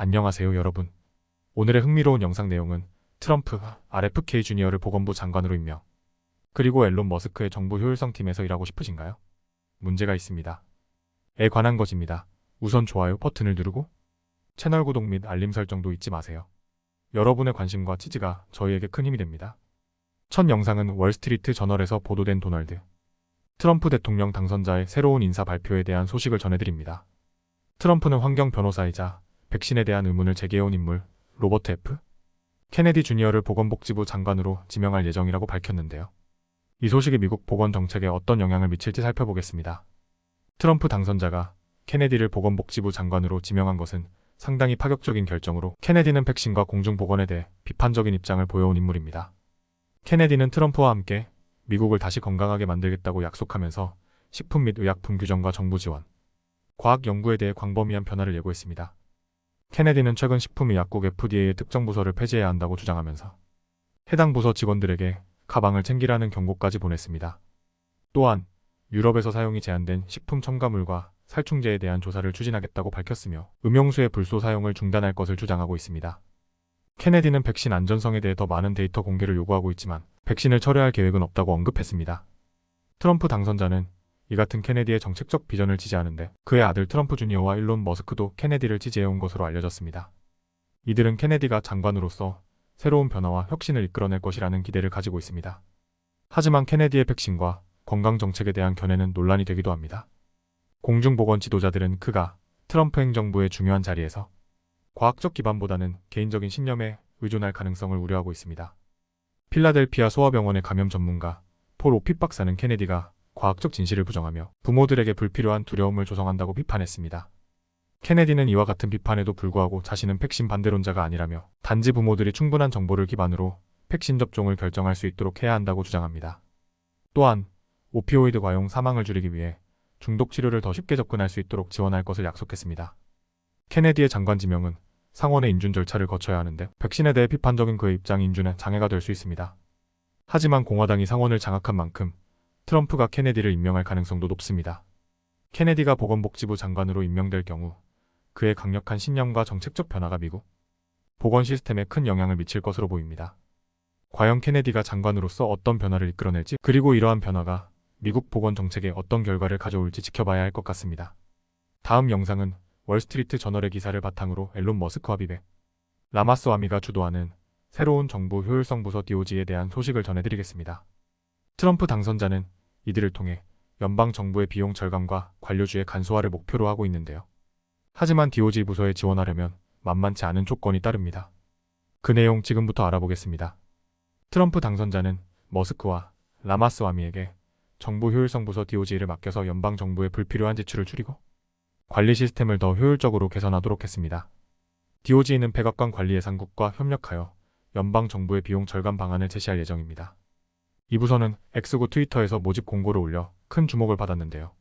안녕하세요 여러분. 오늘의 흥미로운 영상 내용은 트럼프 RFK 주니어를 보건부 장관으로 임명. 그리고 앨런 머스크의 정부 효율성 팀에서 일하고 싶으신가요? 문제가 있습니다. 에 관한 것입니다. 우선 좋아요 버튼을 누르고 채널 구독 및 알림 설정도 잊지 마세요. 여러분의 관심과 지지가 저희에게 큰 힘이 됩니다. 첫 영상은 월스트리트 저널에서 보도된 도널드 트럼프 대통령 당선자의 새로운 인사 발표에 대한 소식을 전해드립니다. 트럼프는 환경 변호사이자 백신에 대한 의문을 제기해온 인물 로버트 F. 케네디 주니어를 보건복지부 장관으로 지명할 예정이라고 밝혔는데요. 이 소식이 미국 보건 정책에 어떤 영향을 미칠지 살펴보겠습니다. 트럼프 당선자가 케네디를 보건복지부 장관으로 지명한 것은 상당히 파격적인 결정으로 케네디는 백신과 공중보건에 대해 비판적인 입장을 보여온 인물입니다. 케네디는 트럼프와 함께 미국을 다시 건강하게 만들겠다고 약속하면서 식품 및 의약품 규정과 정부 지원, 과학 연구에 대해 광범위한 변화를 예고했습니다. 케네디는 최근 식품의약국 FDA의 특정 부서를 폐지해야 한다고 주장하면서 해당 부서 직원들에게 가방을 챙기라는 경고까지 보냈습니다. 또한 유럽에서 사용이 제한된 식품 첨가물과 살충제에 대한 조사를 추진하겠다고 밝혔으며 음용수의 불소 사용을 중단할 것을 주장하고 있습니다. 케네디는 백신 안전성에 대해 더 많은 데이터 공개를 요구하고 있지만 백신을 철회할 계획은 없다고 언급했습니다. 트럼프 당선자는 이 같은 케네디의 정책적 비전을 지지하는데 그의 아들 트럼프 주니어와 일론 머스크도 케네디를 지지해온 것으로 알려졌습니다. 이들은 케네디가 장관으로서 새로운 변화와 혁신을 이끌어낼 것이라는 기대를 가지고 있습니다. 하지만 케네디의 백신과 건강 정책에 대한 견해는 논란이 되기도 합니다. 공중보건 지도자들은 그가 트럼프 행정부의 중요한 자리에서 과학적 기반보다는 개인적인 신념에 의존할 가능성을 우려하고 있습니다. 필라델피아 소아병원의 감염 전문가 폴 오핏 박사는 케네디가 과학적 진실을 부정하며 부모들에게 불필요한 두려움을 조성한다고 비판했습니다. 케네디는 이와 같은 비판에도 불구하고 자신은 백신 반대론자가 아니라며 단지 부모들이 충분한 정보를 기반으로 백신 접종을 결정할 수 있도록 해야 한다고 주장합니다. 또한 오피오이드 과용 사망을 줄이기 위해 중독 치료를 더 쉽게 접근할 수 있도록 지원할 것을 약속했습니다. 케네디의 장관 지명은 상원의 인준 절차를 거쳐야 하는데 백신에 대해 비판적인 그의 입장이 인준에 장애가 될 수 있습니다. 하지만 공화당이 상원을 장악한 만큼 트럼프가 케네디를 임명할 가능성도 높습니다. 케네디가 보건복지부 장관으로 임명될 경우 그의 강력한 신념과 정책적 변화가 미국 보건 시스템에 큰 영향을 미칠 것으로 보입니다. 과연 케네디가 장관으로서 어떤 변화를 이끌어낼지 그리고 이러한 변화가 미국 보건 정책에 어떤 결과를 가져올지 지켜봐야 할 것 같습니다. 다음 영상은 월스트리트 저널의 기사를 바탕으로 앨런 머스크와 비백 라마스와미가 주도하는 새로운 정부 효율성 부서 DOG에 대한 소식을 전해드리겠습니다. 트럼프 당선자는 이들을 통해 연방 정부의 비용 절감과 관료주의 간소화를 목표로 하고 있는데요. 하지만 DOG 부서에 지원하려면 만만치 않은 조건이 따릅니다. 그 내용 지금부터 알아보겠습니다. 트럼프 당선자는 머스크와 라마스와미에게 정부 효율성 부서 DOG를 맡겨서 연방 정부의 불필요한 지출을 줄이고 관리 시스템을 더 효율적으로 개선하도록 했습니다. DOG는 백악관 관리 예산국과 협력하여 연방 정부의 비용 절감 방안을 제시할 예정입니다. 이 부서는 X구 트위터에서 모집 공고를 올려 큰 주목을 받았는데요.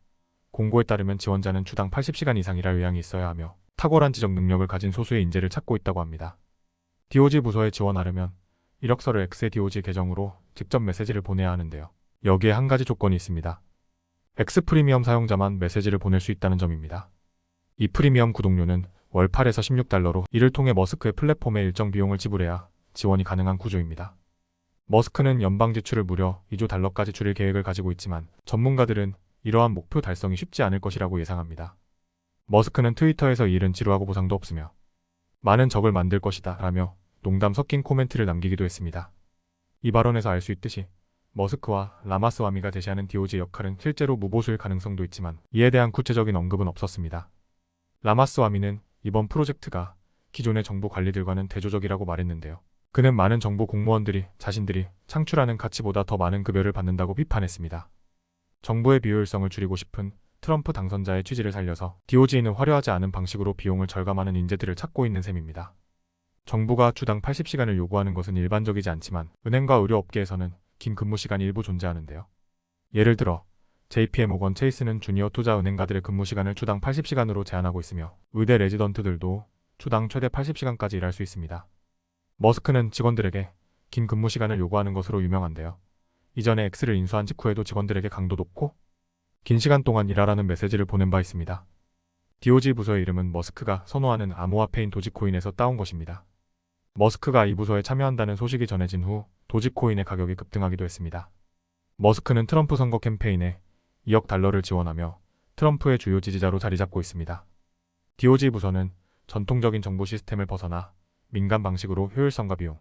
공고에 따르면 지원자는 주당 80시간 이상 일할 의향이 있어야 하며 탁월한 지적 능력을 가진 소수의 인재를 찾고 있다고 합니다. DOG 부서에 지원하려면 이력서를 X의 DOG 계정으로 직접 메시지를 보내야 하는데요. 여기에 한 가지 조건이 있습니다. X 프리미엄 사용자만 메시지를 보낼 수 있다는 점입니다. 이 프리미엄 구독료는 월 8에서 16달러로 이를 통해 머스크의 플랫폼에 일정 비용을 지불해야 지원이 가능한 구조입니다. 머스크는 연방 지출을 무려 2조 달러까지 줄일 계획을 가지고 있지만 전문가들은 이러한 목표 달성이 쉽지 않을 것이라고 예상합니다. 머스크는 트위터에서 이 일은 지루하고 보상도 없으며 많은 적을 만들 것이다 라며 농담 섞인 코멘트를 남기기도 했습니다. 이 발언에서 알 수 있듯이 머스크와 라마스와미가 제시하는 DOG의 역할은 실제로 무보수일 가능성도 있지만 이에 대한 구체적인 언급은 없었습니다. 라마스와미는 이번 프로젝트가 기존의 정부 관리들과는 대조적이라고 말했는데요. 그는 많은 정부 공무원들이 자신들이 창출하는 가치보다 더 많은 급여를 받는다고 비판했습니다. 정부의 비효율성을 줄이고 싶은 트럼프 당선자의 취지를 살려서 DOG는 화려하지 않은 방식으로 비용을 절감하는 인재들을 찾고 있는 셈입니다. 정부가 주당 80시간을 요구하는 것은 일반적이지 않지만 은행과 의료업계에서는 긴 근무시간이 일부 존재하는데요. 예를 들어 JPMorgan 체이스는 주니어 투자 은행가들의 근무시간을 주당 80시간으로 제한하고 있으며 의대 레지던트들도 주당 최대 80시간까지 일할 수 있습니다. 머스크는 직원들에게 긴 근무시간을 요구하는 것으로 유명한데요. 이전에 X를 인수한 직후에도 직원들에게 강도 높고 긴 시간 동안 일하라는 메시지를 보낸 바 있습니다. DOG 부서의 이름은 머스크가 선호하는 암호화폐인 도지코인에서 따온 것입니다. 머스크가 이 부서에 참여한다는 소식이 전해진 후 도지코인의 가격이 급등하기도 했습니다. 머스크는 트럼프 선거 캠페인에 2억 달러를 지원하며 트럼프의 주요 지지자로 자리 잡고 있습니다. DOG 부서는 전통적인 정보 시스템을 벗어나 민간 방식으로 효율성과 비용,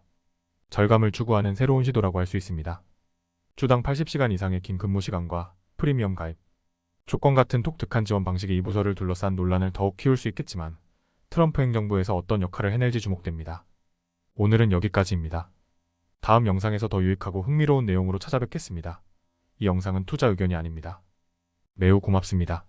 절감을 추구하는 새로운 시도라고 할 수 있습니다. 주당 80시간 이상의 긴 근무 시간과 프리미엄 가입, 조건 같은 독특한 지원 방식이 이 부서를 둘러싼 논란을 더욱 키울 수 있겠지만 트럼프 행정부에서 어떤 역할을 해낼지 주목됩니다. 오늘은 여기까지입니다. 다음 영상에서 더 유익하고 흥미로운 내용으로 찾아뵙겠습니다. 이 영상은 투자 의견이 아닙니다. 매우 고맙습니다.